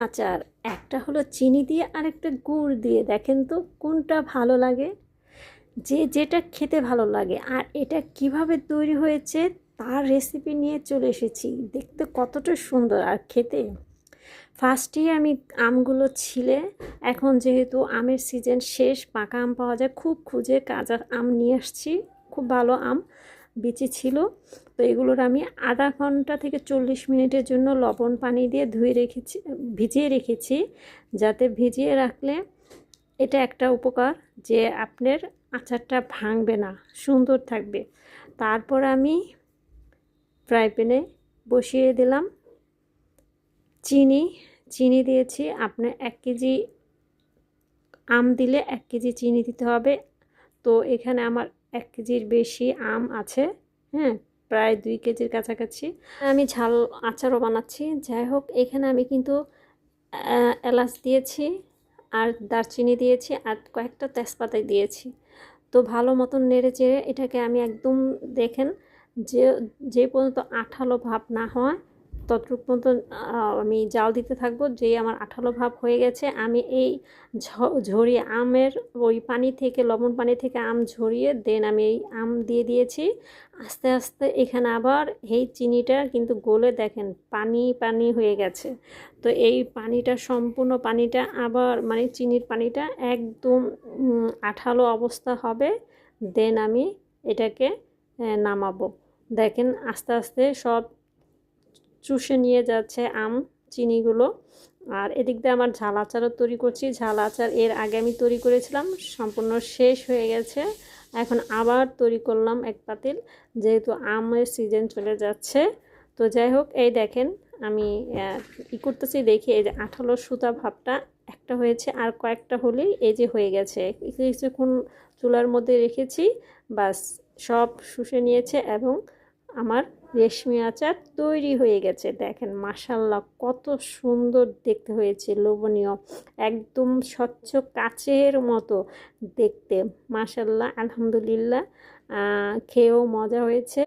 আচার একটা হলো চিনি দিয়ে আর একটা গুড় দিয়ে, দেখেন তো কোনটা ভালো লাগে। যে যেটা খেতে ভালো লাগে। আর এটা কিভাবে তৈরি হয়েছে তার রেসিপি নিয়ে চলে এসেছি। দেখতে কতটা সুন্দর আর খেতে। ফার্স্টেই আমি আমগুলো ছিলে, এখন যেহেতু আমের সিজন শেষ, পাকা আম পাওয়া যায়, খুব খুঁজে কাঁচা আম নিয়ে আসছি। খুব ভালো আম বিচি ছিল। তো এগুলোর আমি আধা ঘন্টা থেকে 40 মিনিটের জন্য লবণ পানি দিয়ে ধুয়ে রেখেছি, ভিজিয়ে রেখেছি। যাতে ভিজিয়ে রাখলে এটা একটা উপকার যে আপনার আচারটা ভাঙবে না, সুন্দর থাকবে। তারপর আমি ফ্রাই প্যানে বসিয়ে দিলাম চিনি। চিনি দিয়েছি, আপনার 1 কেজি আম দিলে 1 কেজি চিনি দিতে হবে। তো এখানে আমার 1 কেজির বেশি আম আছে। হ্যাঁ, প্রায় 2 কেজির কাছাকাছি। আমি ঝাল আচারও বানাচ্ছি। যাই হোক, এখানে আমি কিন্তু এলাচ দিয়েছি, আর দারচিনি দিয়েছি, আর কয়েকটা তেজপাতা দিয়েছি। তো ভালো মতন নেড়ে চেড়ে এটাকে আমি একদম, দেখেন, যে যে পর্যন্ত আঠালো ভাব না হয় ততটুকু পর্যন্ত আমি জাল দিতে থাকবো। যেই আমার আঠালো ভাব হয়ে গেছে, আমি এই ঝরিয়ে আমের ওই পানি থেকে, লবণ পানি থেকে আম ঝরিয়ে দেন আমি এই আম দিয়ে দিয়েছি। আস্তে আস্তে এখানে আবার এই চিনিটা কিন্তু গলে, দেখেন, পানি পানি হয়ে গেছে। তো এই পানিটা, সম্পূর্ণ পানিটা আবার, মানে চিনির পানিটা একদম আঠালো অবস্থা হবে। দেন আমি এটাকে নামাবো। দেখেন আস্তে আস্তে সব চুষে নিয়ে যাচ্ছে আম চিনিগুলো। আর এদিক দিয়ে আমার ঝাল আচারও তৈরি করছি। ঝাল আচার এর আগে আমি তৈরি করেছিলাম, সম্পূর্ণ শেষ হয়ে গেছে। এখন আবার তৈরি করলাম এক পাতিল, যেহেতু আমের সিজন চলে যাচ্ছে। তো যাই হোক, এই দেখেন আমি করতেছি, দেখি এই যে আঠালো সুতা ভাবটা একটা হয়েছে, আর কয়েকটা হলেই এই যে হয়ে গেছে। কিছুক্ষণ চুলার মধ্যে রেখেছি, বাস সব শুষে নিয়েছে এবং আমার রেশমি আচার তৈরি হয়ে গেছে। দেখেন মাশাল্লাহ কত সুন্দর দেখতে হয়েছে, লোভনীয়, একদম স্বচ্ছ কাচের মতো দেখতে। মাশাল্লাহ, আলহামদুলিল্লাহ, খেয়েও মজা হয়েছে।